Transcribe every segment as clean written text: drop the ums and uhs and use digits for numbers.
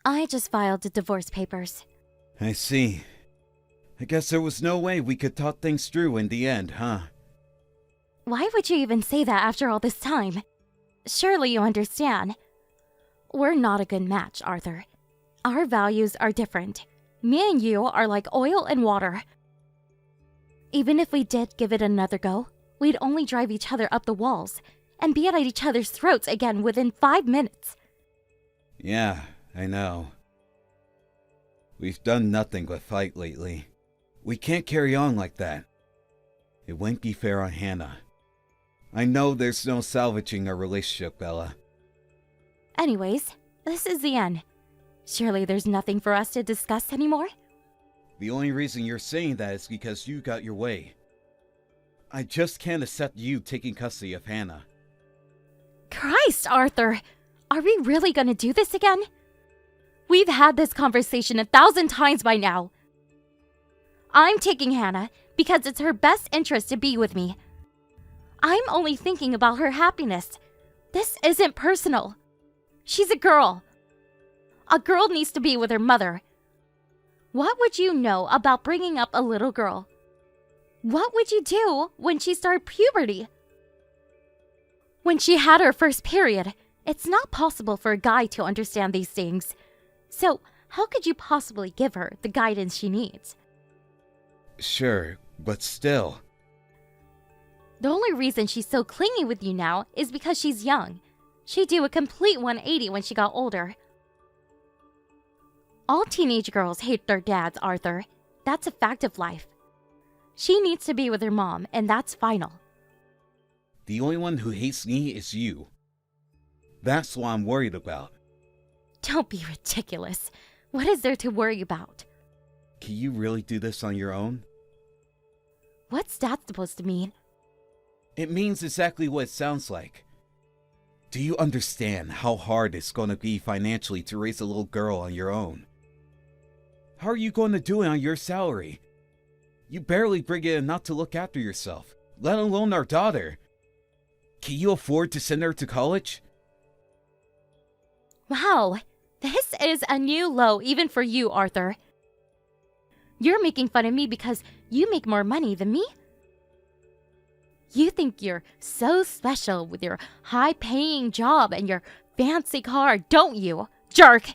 I just filed the divorce papers. I see. I guess there was no way we could talk things through in the end, huh? Why would you even say that after all this time? Surely you understand. We're not a good match, Arthur. Our values are different. Me and you are like oil and water. Even if we did give it another go, we'd only drive each other up the walls and be at each other's throats again within 5 minutes. Yeah, I know. We've done nothing but fight lately. We can't carry on like that. It won't be fair on Hannah. I know there's no salvaging our relationship, Bella. Anyways, this is the end. Surely there's nothing for us to discuss anymore? The only reason you're saying that is because you got your way. I just can't accept you taking custody of Hannah. Christ, Arthur! Are we really gonna do this again? We've had this conversation 1,000 times by now. I'm taking Hannah because it's her best interest to be with me. I'm only thinking about her happiness. This isn't personal. She's a girl. A girl needs to be with her mother. What would you know about bringing up a little girl? What would you do when she started puberty? When she had her first period? It's not possible for a guy to understand these things. So, how could you possibly give her the guidance she needs? Sure, but still. The only reason she's so clingy with you now is because she's young. She'd do a complete 180 when she got older. All teenage girls hate their dads, Arthur. That's a fact of life. She needs to be with her mom, and that's final. The only one who hates me is you. That's what I'm worried about. Don't be ridiculous. What is there to worry about? Can you really do this on your own? What's that supposed to mean? It means exactly what it sounds like. Do you understand how hard it's going to be financially to raise a little girl on your own? How are you going to do it on your salary? You barely bring in enough to look after yourself, let alone our daughter. Can you afford to send her to college? Wow, this is a new low even for you, Arthur. You're making fun of me because you make more money than me? You think you're so special with your high-paying job and your fancy car, don't you, jerk?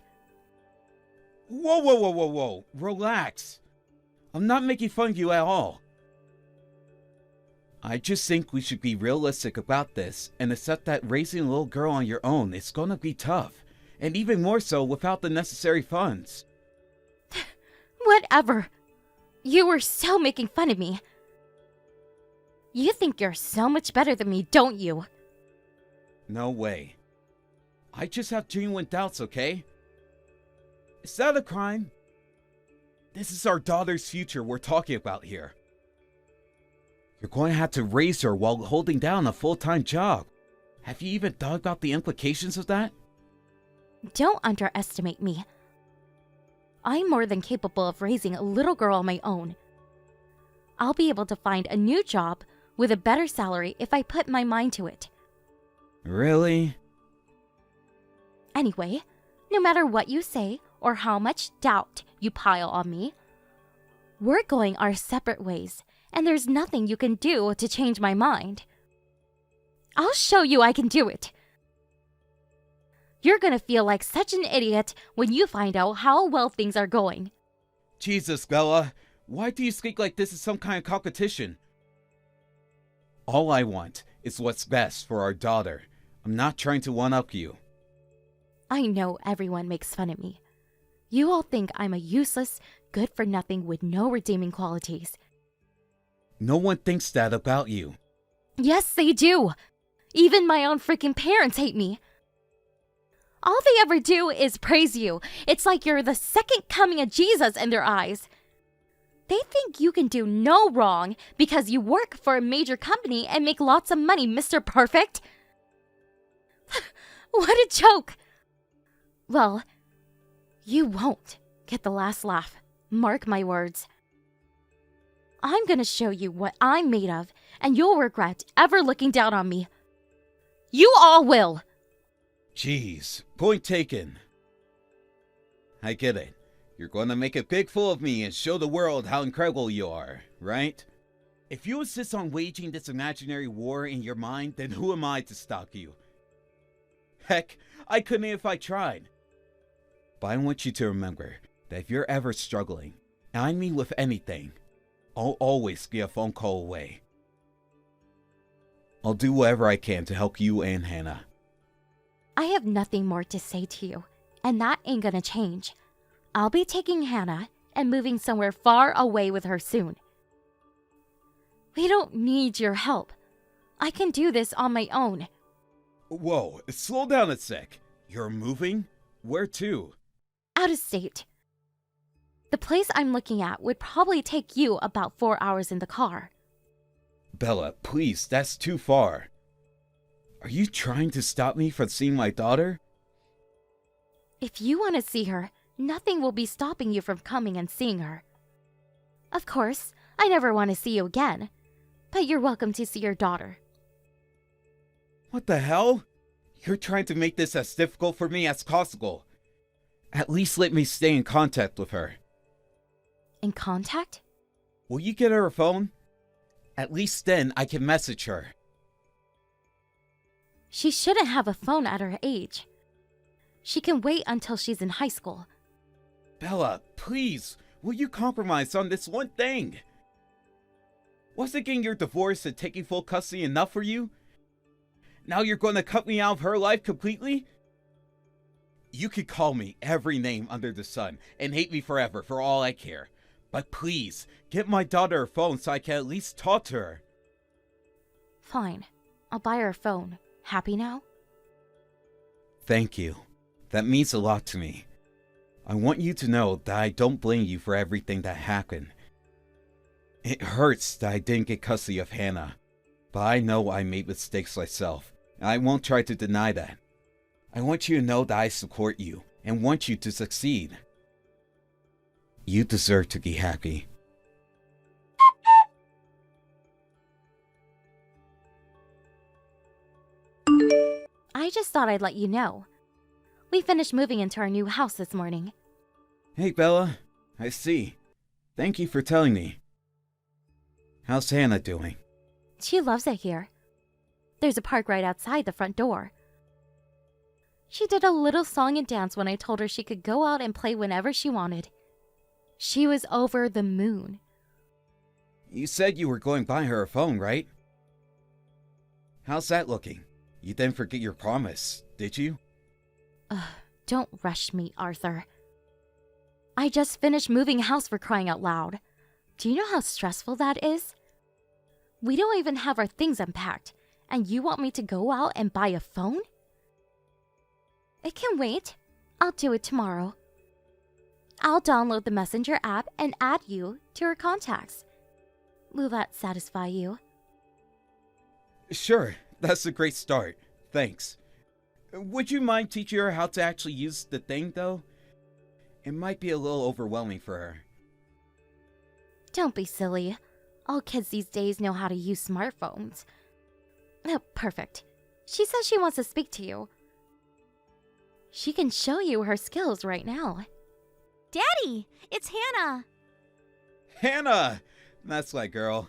Whoa. Relax. I'm not making fun of you at all. I just think we should be realistic about this and accept that raising a little girl on your own is gonna be tough, and even more so without the necessary funds. Whatever. You were so making fun of me. You think you're so much better than me, don't you? No way. I just have genuine doubts, okay? Is that a crime? This is our daughter's future we're talking about here. You're going to have to raise her while holding down a full-time job. Have you even thought about the implications of that? Don't underestimate me. I'm more than capable of raising a little girl on my own. I'll be able to find a new job with a better salary if I put my mind to it. Really? Anyway, no matter what you say or how much doubt you pile on me, we're going our separate ways, and there's nothing you can do to change my mind. I'll show you I can do it. You're gonna feel like such an idiot when you find out how well things are going. Jesus, Bella. Why do you speak like this is some kind of competition? All I want is what's best for our daughter. I'm not trying to one-up you. I know everyone makes fun of me. You all think I'm a useless, good-for-nothing with no redeeming qualities. No one thinks that about you. Yes, they do. Even my own freaking parents hate me. All they ever do is praise you. It's like you're the second coming of Jesus in their eyes. They think you can do no wrong because you work for a major company and make lots of money, Mr. Perfect. What a joke. Well, you won't get the last laugh. Mark my words. I'm gonna show you what I'm made of, and you'll regret ever looking down on me. You all will. Jeez, point taken. I get it. You're going to make a big fool of me and show the world how incredible you are, right? If you insist on waging this imaginary war in your mind, then who am I to stop you? Heck, I couldn't if I tried. But I want you to remember that if you're ever struggling, and I mean with anything, I'll always be a phone call away. I'll do whatever I can to help you and Hannah. I have nothing more to say to you, and that ain't gonna change. I'll be taking Hannah and moving somewhere far away with her soon. We don't need your help. I can do this on my own. Whoa, slow down a sec. You're moving? Where to? Out of state. The place I'm looking at would probably take you about 4 hours in the car. Bella, please, that's too far. Are you trying to stop me from seeing my daughter? If you want to see her, nothing will be stopping you from coming and seeing her. Of course, I never want to see you again, but you're welcome to see your daughter. What the hell? You're trying to make this as difficult for me as possible. At least let me stay in contact with her. In contact? Will you get her a phone? At least then I can message her. She shouldn't have a phone at her age. She can wait until she's in high school. Bella, please, will you compromise on this one thing? Wasn't getting your divorce and taking full custody enough for you? Now you're going to cut me out of her life completely? You could call me every name under the sun and hate me forever for all I care. But please, get my daughter a phone so I can at least talk to her. Fine. I'll buy her a phone. Happy now? Thank you. That means a lot to me. I want you to know that I don't blame you for everything that happened. It hurts that I didn't get custody of Hannah, but I know I made mistakes myself, and I won't try to deny that. I want you to know that I support you and want you to succeed. You deserve to be happy. I just thought I'd let you know. We finished moving into our new house this morning. Hey, Bella. I see. Thank you for telling me. How's Hannah doing? She loves it here. There's a park right outside the front door. She did a little song and dance when I told her she could go out and play whenever she wanted. She was over the moon. You said you were going to buy her a phone, right? How's that looking? You didn't forget your promise, did you? Don't rush me, Arthur. I just finished moving house for crying out loud. Do you know how stressful that is? We don't even have our things unpacked, and you want me to go out and buy a phone? It can wait. I'll do it tomorrow. I'll download the Messenger app and add you to her contacts. Will that satisfy you? Sure, that's a great start. Thanks. Would you mind teaching her how to actually use the thing, though? It might be a little overwhelming for her. Don't be silly. All kids these days know how to use smartphones. Oh, perfect. She says she wants to speak to you. She can show you her skills right now. Daddy, it's Hannah. Hannah! That's my girl.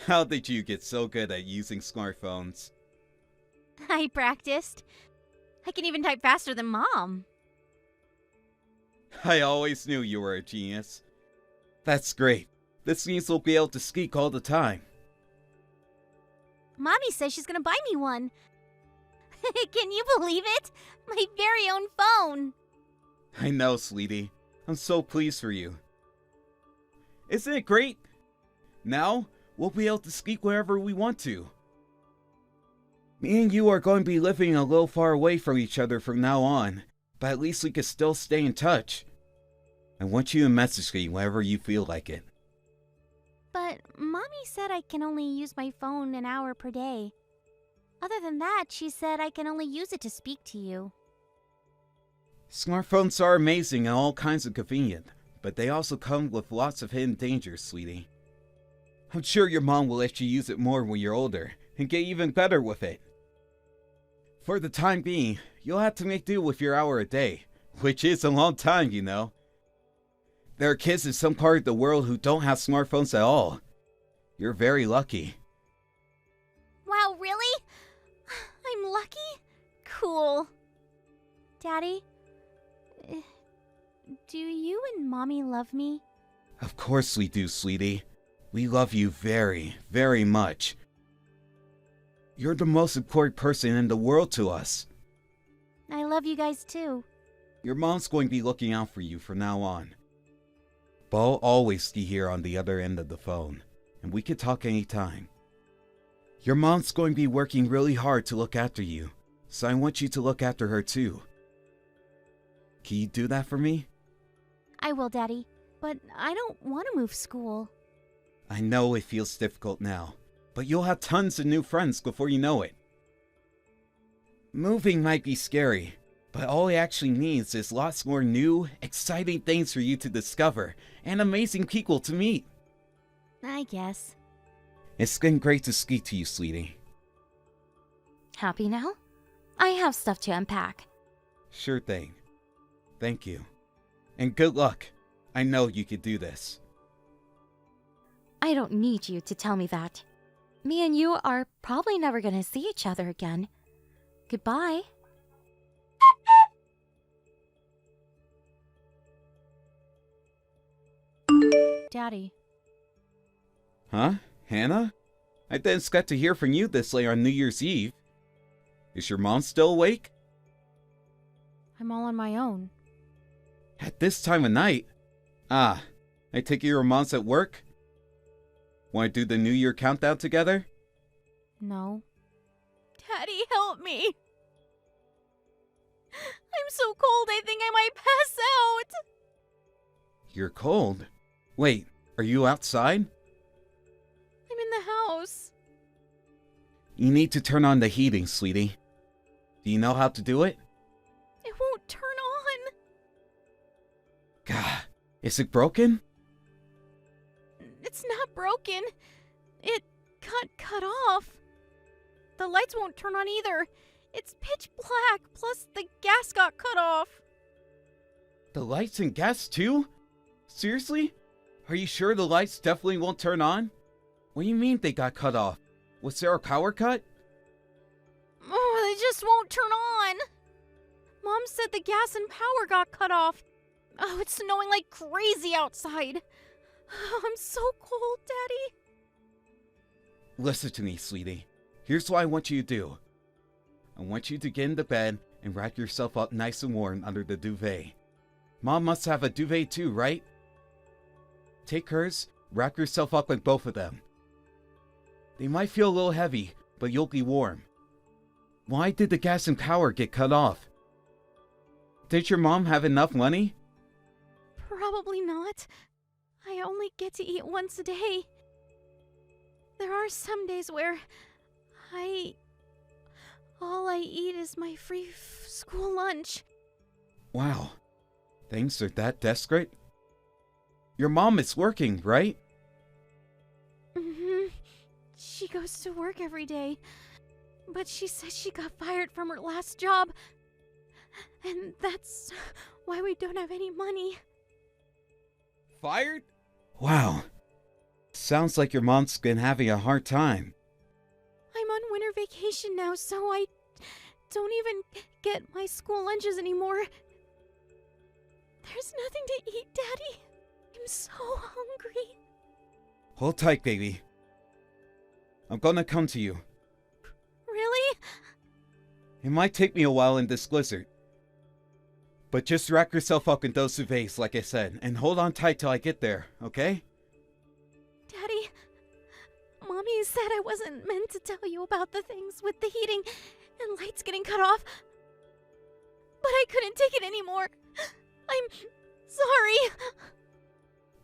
How did you get so good at using smartphones? I practiced. I can even type faster than Mom. I always knew you were a genius. That's great. This means we'll be able to skeek all the time. Mommy says she's gonna buy me one. Can you believe it? My very own phone. I know, sweetie. I'm so pleased for you. Isn't it great? Now, we'll be able to skeek wherever we want to. Me and you are going to be living a little far away from each other from now on, but at least we can still stay in touch. I want you to message me whenever you feel like it. But Mommy said I can only use my phone an hour per day. Other than that, she said I can only use it to speak to you. Smartphones are amazing and all kinds of convenient, but they also come with lots of hidden dangers, sweetie. I'm sure your mom will let you use it more when you're older, and get even better with it. For the time being, you'll have to make do with your hour a day, Which is a long time, you know. There are kids in some part of the world who don't have smartphones at all. You're very lucky. Wow, really? I'm lucky? Cool. Daddy, do you and Mommy love me? Of course we do, sweetie. We love you very, very much. You're the most important person in the world to us. I love you guys too. Your mom's going to be looking out for you from now on. But I'll always be here on the other end of the phone, and we can talk anytime. Your mom's going to be working really hard to look after you, so I want you to look after her too. Can you do that for me? I will, Daddy. But I don't want to move school. I know it feels difficult now, but you'll have tons of new friends before you know it. Moving might be scary, but all it actually means is lots more new, exciting things for you to discover and amazing people to meet. I guess. It's been great to speak to you, sweetie. Happy now? I have stuff to unpack. Sure thing. Thank you. And good luck. I know you could do this. I don't need you to tell me that. Me and you are probably never gonna see each other again. Goodbye. Daddy. Huh? Hannah? I didn't expect to hear from you this late on New Year's Eve. Is your mom still awake? I'm all on my own. At this time of night? Ah, I take it your mom's at work? Want to do the New Year countdown together? No. Daddy, help me. I'm so cold, I think I might pass out. You're cold? Wait, are you outside? I'm in the house. You need to turn on the heating, sweetie. Do you know how to do it? It won't turn on. God, is it broken? It's not broken. It got cut off. The lights won't turn on either. It's pitch black, plus the gas got cut off. The lights and gas too? Seriously? Are you sure the lights definitely won't turn on? What do you mean they got cut off? Was there a power cut? Oh, they just won't turn on. Mom said the gas and power got cut off. Oh, it's snowing like crazy outside. Oh, I'm so cold, Daddy. Listen to me, sweetie. Here's what I want you to do. I want you to get into bed and wrap yourself up nice and warm under the duvet. Mom must have a duvet too, right? Take hers, wrap yourself up with both of them. They might feel a little heavy, but you'll be warm. Why did the gas and power get cut off? Did your mom have enough money? Probably not. I only get to eat once a day. There are some days where all I eat is my free school lunch. Wow. Things are that desperate? Your mom is working, right? Mm-hmm. She goes to work every day. But she says she got fired from her last job. And that's why we don't have any money. Fired? Wow. Sounds like your mom's been having a hard time. I'm on winter vacation now, so I don't even get my school lunches anymore. There's nothing to eat, Daddy. I'm so hungry. Hold tight, baby. I'm gonna come to you. Really? It might take me a while in this blizzard. But just wrap yourself up in those duvets, like I said, and hold on tight till I get there, okay? Daddy, Mommy said I wasn't meant to tell you about the things with the heating and lights getting cut off. But I couldn't take it anymore. I'm sorry.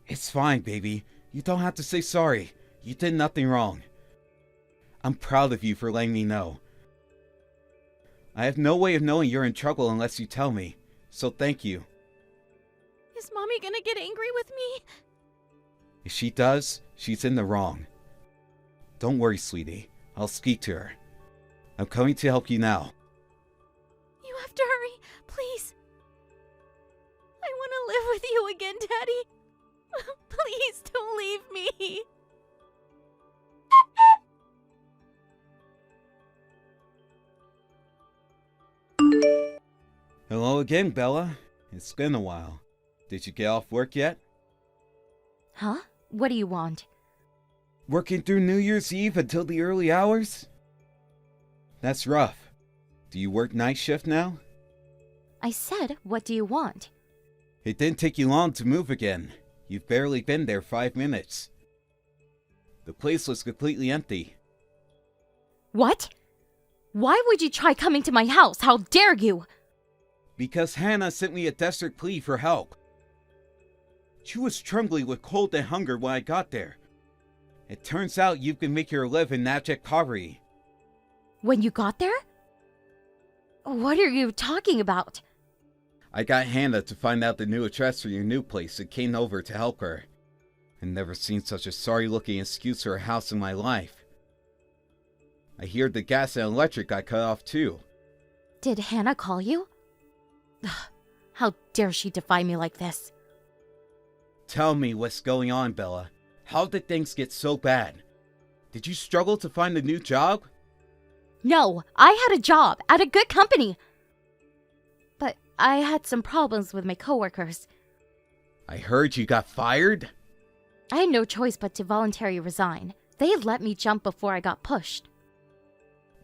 It's fine, baby. You don't have to say sorry. You did nothing wrong. I'm proud of you for letting me know. I have no way of knowing you're in trouble unless you tell me, so thank you. Is Mommy gonna get angry with me? If she does, she's in the wrong. Don't worry, sweetie. I'll speak to her. I'm coming to help you now. You have to hurry, please. with you again, Daddy. Please don't leave me. Hello again, Bella. It's been a while. Did you get off work yet? Huh? What do you want? Working through New Year's Eve until the early hours? That's rough. Do you work night shift now? I said, what do you want? It didn't take you long to move again. You've barely been there 5 minutes. The place was completely empty. What? Why would you try coming to my house? How dare you? Because Hannah sent me a desperate plea for help. She was trembling with cold and hunger when I got there. It turns out you can make your living in abject poverty. When you got there? What are you talking about? I got Hannah to find out the new address for your new place and came over to help her. I've never seen such a sorry-looking excuse for a house in my life. I hear the gas and electric got cut off too. Did Hannah call you? How dare she defy me like this? Tell me what's going on, Bella. How did things get so bad? Did you struggle to find a new job? No, I had a job at a good company. But I had some problems with my coworkers. I heard you got fired? I had no choice but to voluntarily resign. They let me jump before I got pushed.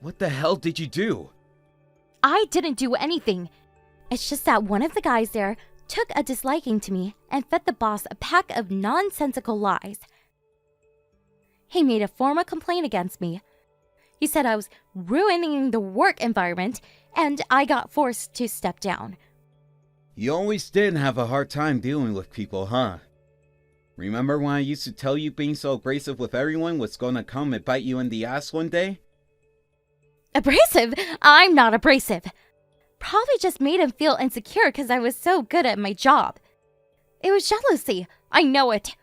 What the hell did you do? I didn't do anything. It's just that one of the guys there took a disliking to me and fed the boss a pack of nonsensical lies. He made a formal complaint against me. He said I was ruining the work environment, and I got forced to step down. You always did have a hard time dealing with people, huh? Remember when I used to tell you being so abrasive with everyone was gonna come and bite you in the ass one day? Abrasive? I'm not abrasive. Probably just made him feel insecure because I was so good at my job. It was jealousy. I know it.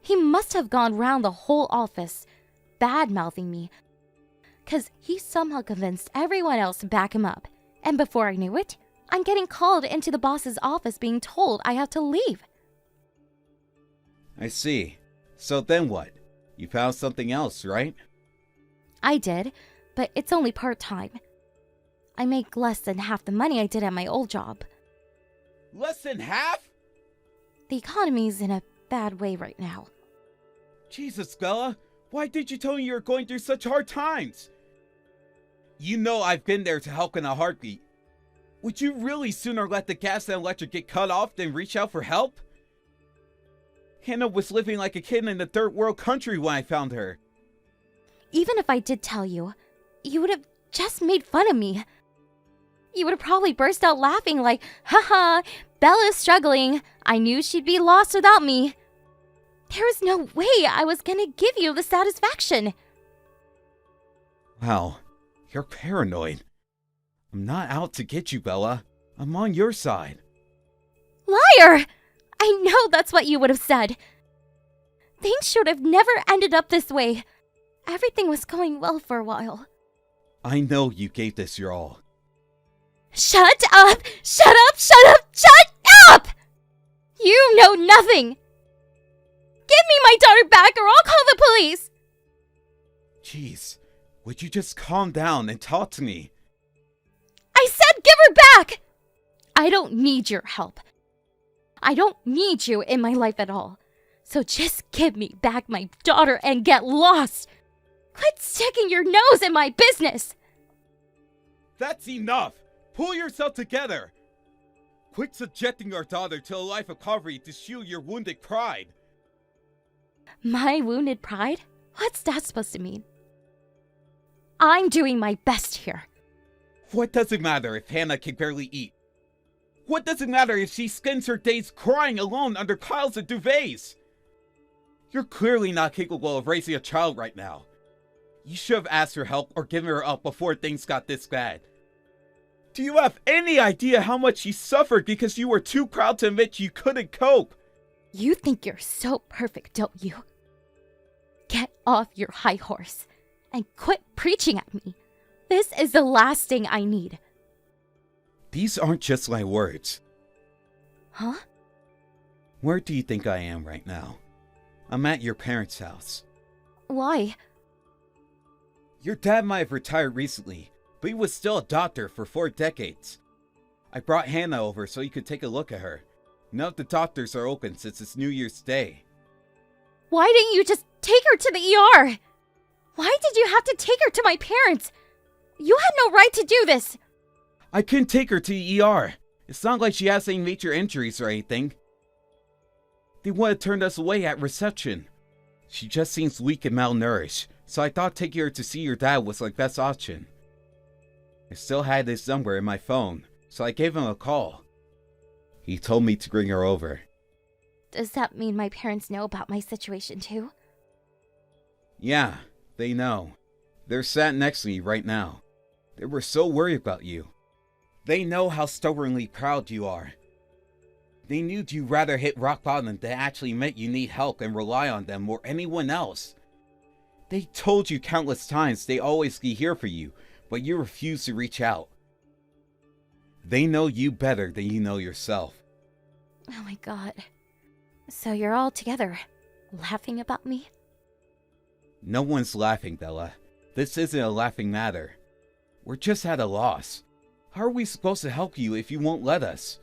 He must have gone round the whole office, bad-mouthing me, because he somehow convinced everyone else to back him up. And before I knew it, I'm getting called into the boss's office being told I have to leave. I see. So then what? You found something else, right? I did, but it's only part-time. I make less than half the money I did at my old job. Less than half? The economy's in a bad way right now. Jesus, Bella. Why did you tell me you were going through such hard times? You know I've been there to help in a heartbeat. Would you really sooner let the gas and electric get cut off than reach out for help? Hannah was living like a kid in a third world country when I found her. Even if I did tell you, you would have just made fun of me. You would have probably burst out laughing like, haha, Bella's struggling. I knew she'd be lost without me. There was no way I was gonna give you the satisfaction. Wow, you're paranoid. I'm not out to get you, Bella. I'm on your side. Liar! I know that's what you would have said. Things should have never ended up this way. Everything was going well for a while. I know you gave this your all. Shut up! Shut up! Shut up! Shut up! You know nothing! Give me my daughter back or I'll call the police! Jeez, would you just calm down and talk to me? I said give her back! I don't need your help. I don't need you in my life at all. So just give me back my daughter and get lost! Quit sticking your nose in my business! That's enough! Pull yourself together! Quit subjecting our daughter to a life of poverty to shield your wounded pride! My wounded pride? What's that supposed to mean? I'm doing my best here. What does it matter if Hannah can barely eat? What does it matter if she spends her days crying alone under piles of duvets? You're clearly not capable of raising a child right now. You should have asked for help or given her up before things got this bad. Do you have any idea how much she suffered because you were too proud to admit you couldn't cope? You think you're so perfect, don't you? Get off your high horse and quit preaching at me. This is the last thing I need. These aren't just my words. Huh? Where do you think I am right now? I'm at your parents' house. Why? Your dad might have retired recently, but he was still a doctor for 4 decades. I brought Hannah over so you could take a look at her. None of the doctors are open since it's New Year's Day. Why didn't you just take her to the ER? Why did you have to take her to my parents? You had no right to do this. I couldn't take her to the ER. It's not like she has any major injuries or anything. They would have turned us away at reception. She just seems weak and malnourished, so I thought taking her to see your dad was the best option. I still had his number in my phone, so I gave him a call. He told me to bring her over. Does that mean my parents know about my situation too? Yeah, they know. They're sat next to me right now. They were so worried about you. They know how stubbornly proud you are. They knew you'd rather hit rock bottom than actually admit you need help and rely on them or anyone else. They told you countless times they always be here for you, but you refuse to reach out. They know you better than you know yourself. Oh my god. So you're all together, laughing about me? No one's laughing, Bella. This isn't a laughing matter. We're just at a loss. How are we supposed to help you if you won't let us?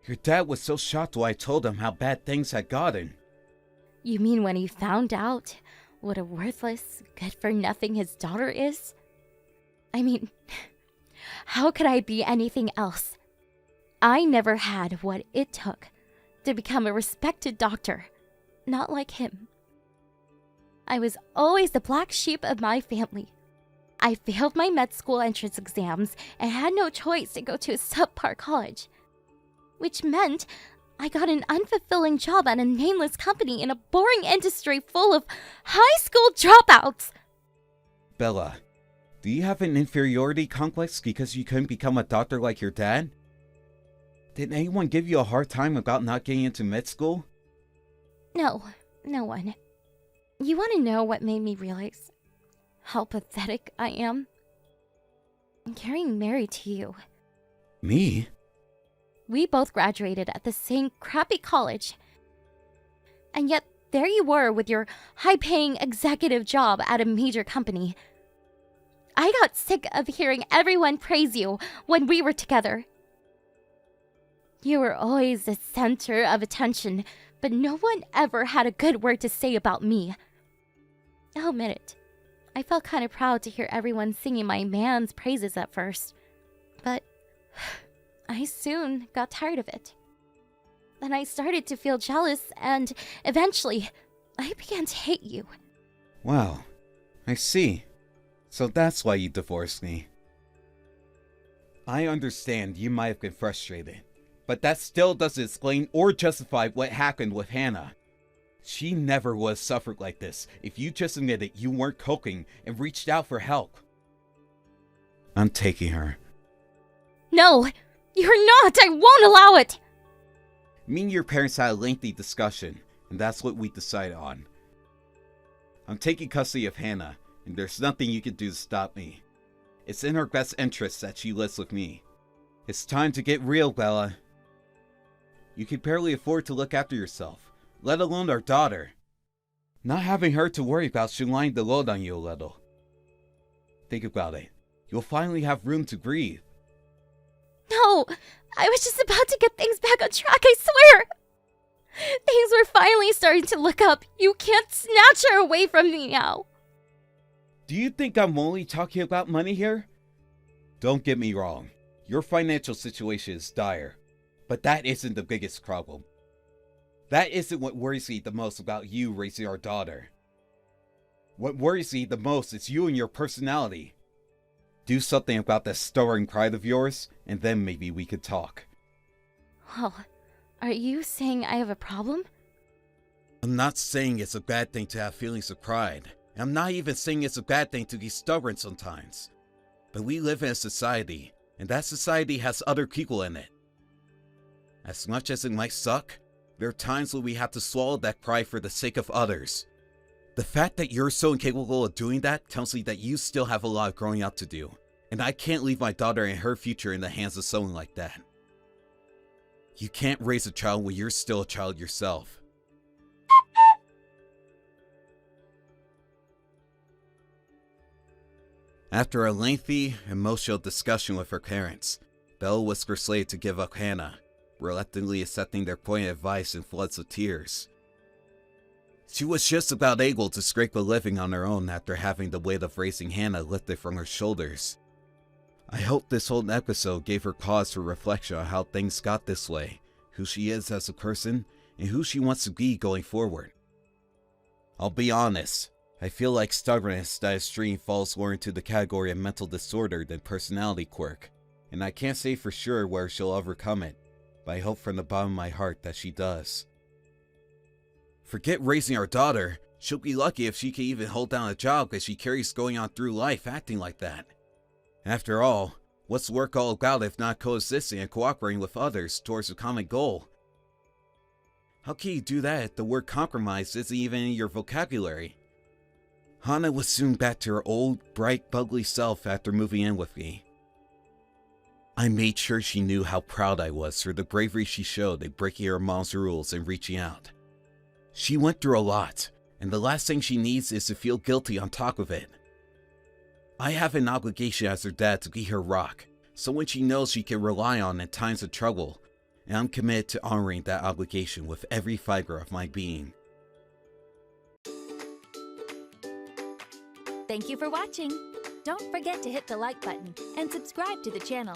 Your dad was so shocked when I told him how bad things had gotten. You mean when he found out what a worthless, good-for-nothing his daughter is? I mean, how could I be anything else? I never had what it took to become a respected doctor, not like him. I was always the black sheep of my family. I failed my med school entrance exams and had no choice to go to a subpar college, which meant I got an unfulfilling job at a nameless company in a boring industry full of high school dropouts. Bella, do you have an inferiority complex because you couldn't become a doctor like your dad? Did anyone give you a hard time about not getting into med school? No, no one. You want to know what made me realize how pathetic I am? Getting married to you. Me? We both graduated at the same crappy college. And yet, there you were with your high-paying executive job at a major company. I got sick of hearing everyone praise you when we were together. You were always the center of attention, but no one ever had a good word to say about me. I'll admit it. I felt kind of proud to hear everyone singing my man's praises at first. But I soon got tired of it. Then I started to feel jealous, and eventually, I began to hate you. Wow, I see. So that's why you divorced me. I understand you might have been frustrated, but that still doesn't explain or justify what happened with Hannah. She never would have suffered like this if you just admitted you weren't coping and reached out for help. I'm taking her. No, you're not! I won't allow it! Me and your parents had a lengthy discussion, and that's what we decided on. I'm taking custody of Hannah, and there's nothing you can do to stop me. It's in her best interest that she lives with me. It's time to get real, Bella. You can barely afford to look after yourself, let alone our daughter. Not having her to worry about should lighten the load on you a little. Think about it. You'll finally have room to breathe. No, I was just about to get things back on track, I swear! Things were finally starting to look up. You can't snatch her away from me now. Do you think I'm only talking about money here? Don't get me wrong. Your financial situation is dire, but that isn't the biggest problem. That isn't what worries me the most about you raising our daughter. What worries me the most is you and your personality. Do something about that stubborn pride of yours, and then maybe we could talk. Well, are you saying I have a problem? I'm not saying it's a bad thing to have feelings of pride. I'm not even saying it's a bad thing to be stubborn sometimes. But we live in a society, and that society has other people in it. As much as it might suck, there are times when we have to swallow that pride for the sake of others. The fact that you're so incapable of doing that tells me that you still have a lot of growing up to do, and I can't leave my daughter and her future in the hands of someone like that. You can't raise a child when you're still a child yourself. After a lengthy, emotional discussion with her parents, Bella was persuaded to give up Hannah, reluctantly accepting their pointed advice in floods of tears. She was just about able to scrape a living on her own after having the weight of raising Hannah lifted from her shoulders. I hope this whole episode gave her cause for reflection on how things got this way, who she is as a person, and who she wants to be going forward. I'll be honest, I feel like stubbornness that extreme falls more into the category of mental disorder than personality quirk, and I can't say for sure where she'll overcome it, but I hope from the bottom of my heart that she does. Forget raising our daughter, she'll be lucky if she can even hold down a job as she carries going on through life acting like that. After all, what's work all about if not coexisting and cooperating with others towards a common goal? How can you do that if the word compromise isn't even in your vocabulary? Hannah was soon back to her old, bright, bubbly self after moving in with me. I made sure she knew how proud I was for the bravery she showed in breaking her mom's rules and reaching out. She went through a lot, and the last thing she needs is to feel guilty on top of it. I have an obligation as her dad to be her rock, someone she knows she can rely on in times of trouble, and I'm committed to honoring that obligation with every fiber of my being. Thank you for watching. Don't forget to hit the like button and subscribe to the channel.